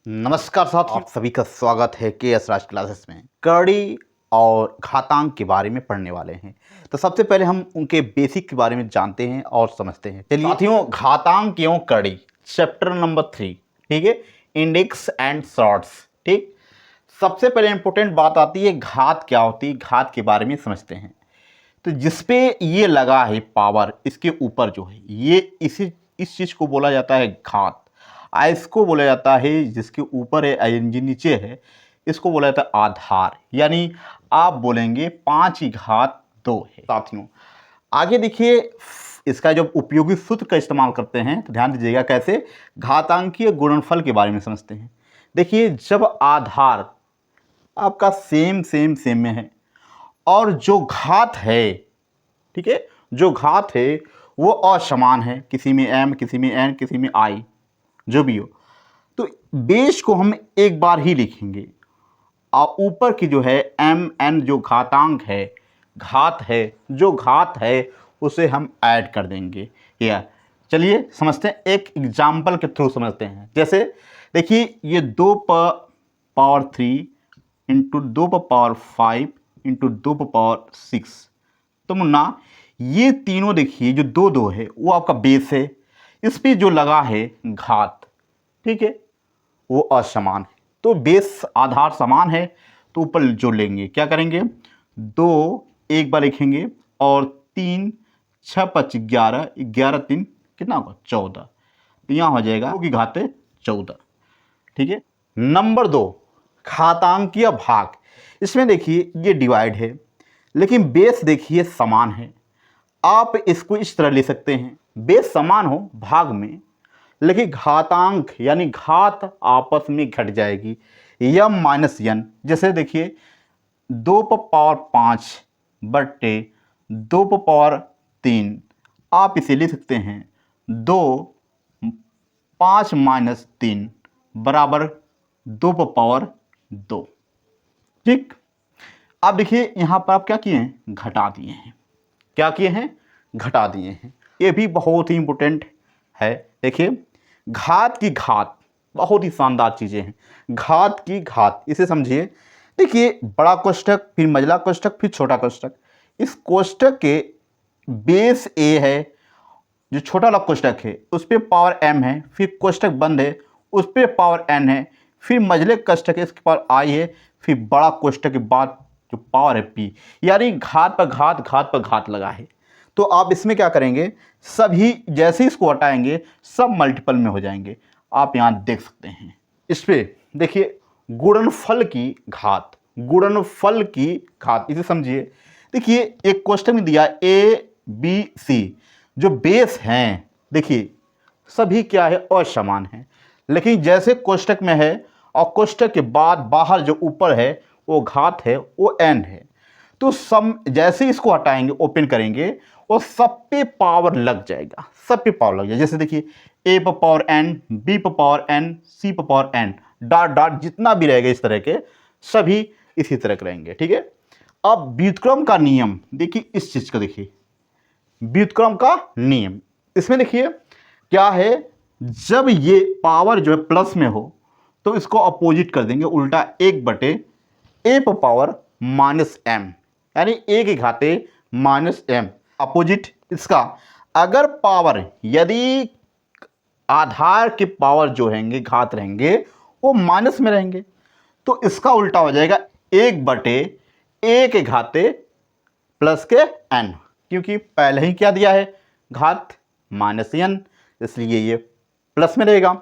नमस्कार साथियों, आप सभी का स्वागत है के एस राज क्लासेस में। कड़ी और घातांक के बारे में पढ़ने वाले हैं। तो सबसे पहले हम उनके बेसिक के बारे में जानते हैं और समझते हैं। चलिए साथियों, घातांक एवं कड़ी, चैप्टर नंबर 3, ठीक है, इंडेक्स एंड शॉर्ट्स। ठीक, सबसे पहले इंपॉर्टेंट बात आती है घात क्या होती है, घात के बारे में समझते हैं। तो जिसपे ये लगा है पावर, इसके ऊपर जो है ये इस चीज़ को बोला जाता है घात। इसको बोला जाता है जिसके ऊपर है आईएनजी नीचे है, इसको बोला जाता है आधार। यानी आप बोलेंगे 5 की घात 2 है। साथियों आगे देखिए, इसका जब उपयोगी सूत्र का इस्तेमाल करते हैं तो ध्यान दीजिएगा कैसे। घातांकीय गुणनफल के बारे में समझते हैं। देखिए, जब आधार आपका सेम में है और जो घात है, ठीक है, जो घात है वो असमान है, किसी में m, किसी में n, किसी में i, जो भी हो, तो बेस को हम एक बार ही लिखेंगे और ऊपर की जो है m n जो घातांक है, घात है, जो घात है उसे हम ऐड कर देंगे। या चलिए समझते हैं, एक एग्जाम्पल के थ्रू समझते हैं। जैसे देखिए, ये 2 power 3 into 2 power 5 into 2 power 6। तो मुन्ना ये तीनों देखिए, जो 2 2 है वो आपका बेस है, इस पे जो लगा है घात, ठीक है, वो असमान है। तो बेस आधार समान है तो ऊपर जो लेंगे क्या करेंगे, 2 एक बार लिखेंगे और 3 6 5 11, 11 3 कितना होगा 14। तो यहाँ हो जाएगा 2 की घात 14। ठीक है। नंबर 2, घातांकीय भाग। इसमें देखिए ये डिवाइड है लेकिन बेस देखिए समान है। आप इसको इस तरह ले सकते हैं, बेस समान हो भाग में, लेकिन घातांक यानी घात आपस में घट जाएगी, यम माइनस यन। जैसे देखिए 2 पावर 5 बट्टे 2 पावर 3, आप इसे ले सकते हैं 2 5 माइनस 3 बराबर 2 पावर 2। ठीक, अब देखिए यहाँ पर आप क्या किए हैं, घटा दिए हैं। क्या किए हैं, घटा दिए हैं। ये भी बहुत ही इंपॉर्टेंट है। देखिए, घात की घात बहुत ही शानदार चीज़ें हैं। घात की घात, इसे समझिए। देखिए, बड़ा कोष्ठक, फिर मझला कोष्ठक, फिर छोटा कोष्ठक। इस कोष्ठक के बेस ए है, जो छोटा वाला कोष्ठक है उस पर पावर m है, फिर कोष्ठक बंद है उस पर पावर n है, फिर मझले कोष्ठक है इसके पावर i है, फिर बड़ा कोष्ठक के बाद जो पावर है p। यानी घात पर घात, घात पर घात लगा है। तो आप इसमें क्या करेंगे, सभी जैसे इसको हटाएंगे सब मल्टीपल में हो जाएंगे। आप यहाँ देख सकते हैं। इस पे देखिए, गुणनफल की घात, गुणनफल की घात, इसे समझिए। देखिए, एक क्वेश्चन में दिया ए बी सी, जो बेस हैं देखिए सभी क्या है, असमान है। लेकिन जैसे कोष्ठक में है और कोष्ठक के बाद बाहर जो ऊपर है वो घात है, वो n है। तो सम जैसे इसको हटाएंगे, ओपन करेंगे, वो सब पे पावर लग जाएगा, सब पे पावर लग जाएगा। जैसे देखिए, a पर पावर n, b पर पावर n, c पर पावर n, डॉट डॉट जितना भी रहेगा इस तरह के सभी इसी तरह के रहेंगे। ठीक है। अब व्युत्क्रम का नियम देखिए, इस चीज का देखिए, व्युत्क्रम का नियम इसमें देखिए क्या है, जब ये पावर जो है प्लस में हो तो इसको अपोजिट कर देंगे, उल्टा 1/a पर पावर माइनस m, यानी a की घाते माइनस m, अपोजिट इसका। अगर पावर, यदि आधार के पावर जो रहेंगे, घात रहेंगे, वो माइनस में रहेंगे तो इसका उल्टा हो जाएगा 1/a के घाते प्लस के n, क्योंकि पहले ही क्या दिया है, घात माइनस n, इसलिए ये प्लस में रहेगा।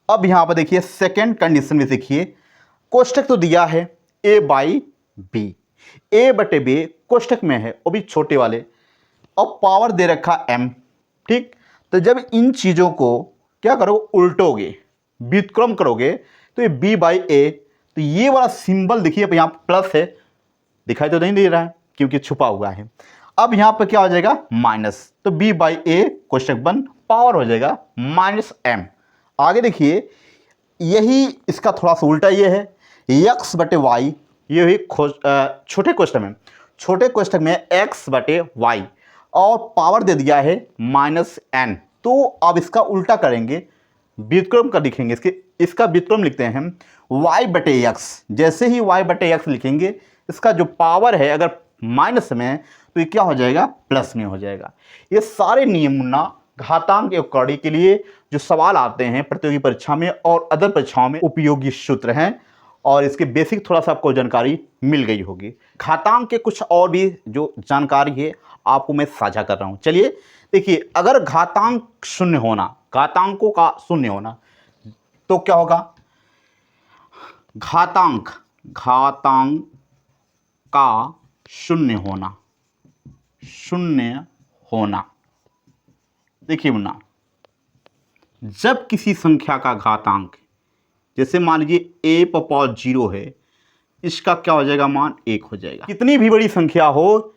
अब यहां पर देखिए सेकेंड कंडीशन में देखिए, कोष्ठक तो दिया है a बाई बी, a/b कोष्ठक में है वो भी छोटे वाले, और पावर दे रखा m। ठीक, तो जब इन चीजों को क्या करोगे, उल्टोगे, व्युत्क्रम करोगे, तो ये b/a, तो ये वाला सिंबल देखिए यहां प्लस है, दिखाई तो नहीं दे रहा है क्योंकि छुपा हुआ है। अब यहां पर क्या हो जाएगा, माइनस, तो b/a कोष्ठक बंद, पावर हो जाएगा माइनस m। आगे देखिए, यही इसका थोड़ा सा उल्टा ये है, x/y, ये हुई छोटे कोष्ठक में, छोटे कोष्ठक में x/y और पावर दे दिया है माइनस n। तो अब इसका उल्टा करेंगे, व्युत्क्रम का लिखेंगे, इसका व्युत्क्रम लिखते हैं हम y/x। जैसे ही y/x लिखेंगे, इसका जो पावर है अगर माइनस में तो ये क्या हो जाएगा, प्लस में हो जाएगा। ये सारे नियम ना घातांक एवं कड़ी के लिए जो सवाल आते हैं प्रतियोगी परीक्षा में और अदर परीक्षाओं में उपयोगी सूत्र हैं, और इसके बेसिक थोड़ा सा आपको जानकारी मिल गई होगी। घातांक के कुछ और भी जो जानकारी है आपको मैं साझा कर रहा हूं। चलिए देखिए, अगर घातांक शून्य होना, घातांकों का शून्य होना, तो क्या होगा, घातांक का शून्य होना। देखिए मुन्ना, जब किसी संख्या का घातांक, जैसे मान लीजिए a/0 है, इसका क्या हो जाएगा, मान 1 हो जाएगा। कितनी भी बड़ी संख्या हो,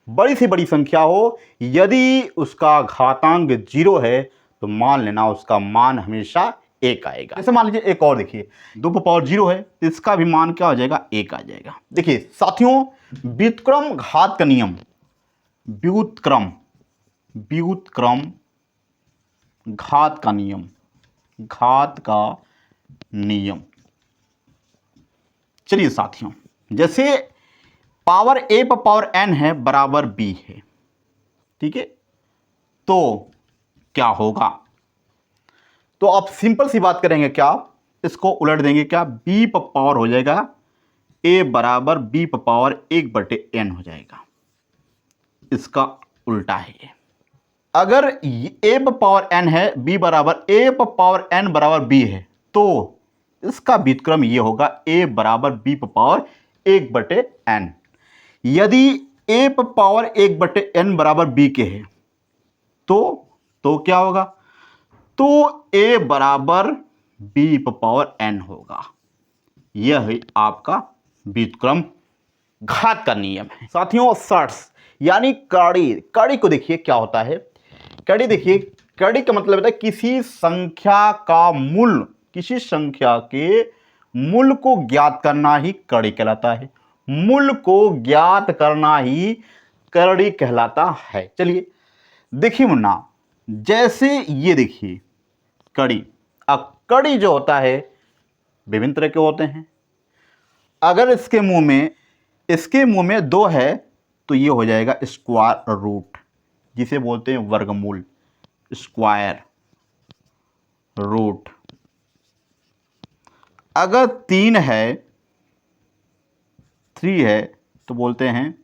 बड़ी से बड़ी संख्या हो, यदि उसका घातांक 0 है तो मान लेना उसका मान हमेशा 1 आएगा। जैसे मान लीजिए एक और देखिए, 2/0 है तो इसका भी मान क्या हो जाएगा, 1 आ जाएगा। देखिए साथियों, व्युत्क्रम घात का नियम, व्युत्क्रम घात का नियम। चलिए साथियों, जैसे पावर a/n है बराबर b है, ठीक है, तो क्या होगा, तो आप सिंपल सी बात करेंगे, क्या इसको उलट देंगे, क्या b पर पावर हो जाएगा a बराबर b पर पावर 1/n हो जाएगा। इसका उल्टा है ये। अगर a पर पावर n है, b बराबर a पर पावर n बराबर b है, तो इसका व्युत्क्रम ये होगा a बराबर b पर पावर 1/n। यदि a पर पावर 1/n बराबर b के है, तो क्या होगा, तो a बराबर b पर पावर n होगा। यह है आपका व्युत्क्रम घात का नियम है। साथियों, शॉर्ट्स यानी कड़ी को देखिए क्या होता है। कड़ी देखिए, कड़ी का मतलब होता है किसी संख्या के मूल को ज्ञात करना ही कड़ी कहलाता है। मूल को ज्ञात करना ही कड़ी कहलाता है। चलिए देखिए मुन्ना, जैसे ये देखिए कड़ी, अब कड़ी जो होता है विभिन्न तरह के होते हैं। अगर इसके मुंह में 2 है तो ये हो जाएगा स्क्वायर रूट, जिसे बोलते हैं वर्गमूल, स्क्वायर रूट। अगर 3 है तो बोलते हैं,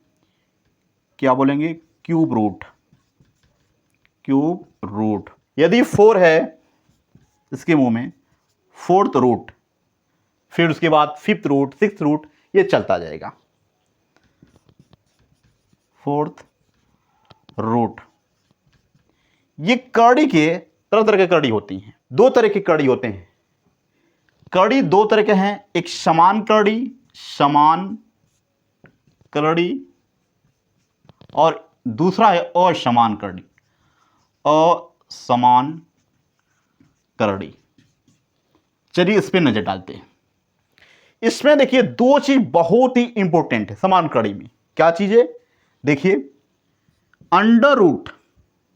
क्या बोलेंगे, क्यूब रूट। यदि 4 है इसके मुंह में, 4th रूट, फिर उसके बाद 5th रूट, 6th रूट, ये चलता जाएगा। 4th root. ये कड़ी के तरह के कड़ी होती हैं। 2 तरह की कड़ी होते हैं। कड़ी 2 तरह के हैं, एक समान कड़ी और दूसरा है असमान कड़ी। चलिए इस पे नजर डालते हैं। इसमें देखिए 2 चीज बहुत ही इंपॉर्टेंट है समान कड़ी में। क्या चीज है, देखिए अंडर रूट,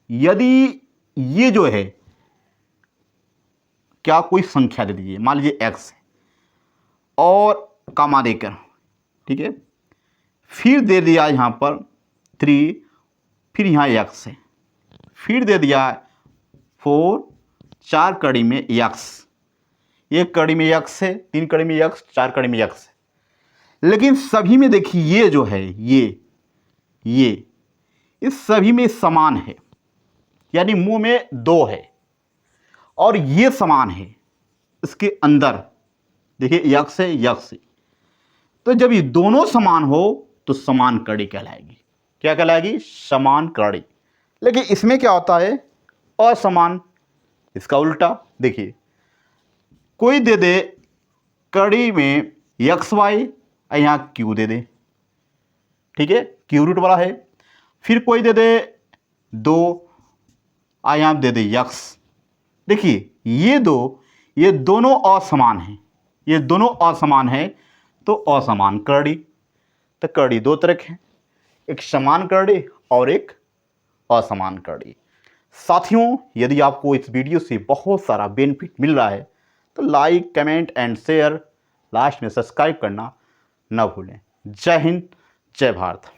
यदि ये जो है, क्या कोई संख्या दे दीजिए, मान लीजिए x है और कामा देकर, ठीक है, फिर दे दिया यहां पर 3, फिर यहां x है, फिर दे दिया 4, 4 कड़ी में x, 1 कड़ी में x है, 3 कड़ी में x, 4 कड़ी में x है। लेकिन सभी में देखिए ये जो है, ये इस सभी में समान है, यानी मुंह में 2 है और ये समान है। इसके अंदर देखिए x है, x है, तो जब ये दोनों समान हो तो समान कड़ी कहलाएगी। क्या कहलाएगी, समान कड़ी। लेकिन इसमें क्या होता है, असमान, इसका उल्टा। देखिए कोई दे दे कड़ी में xy, यहां q दे दे, ठीक है, क्यू रूट वाला है। फिर कोई दे दे 2, यहां दे दे x। देखिए ये दोनों असमान हैं, ये दोनों असमान है तो असमान कड़ी। तो कड़ी 2 तरह के हैं, एक समान कड़ी और एक असमान कड़ी। साथियों, यदि आपको इस वीडियो से बहुत सारा बेनिफिट मिल रहा है तो like, comment and share, last में सब्सक्राइब करना न भूलें। जय हिंद, जय भारत।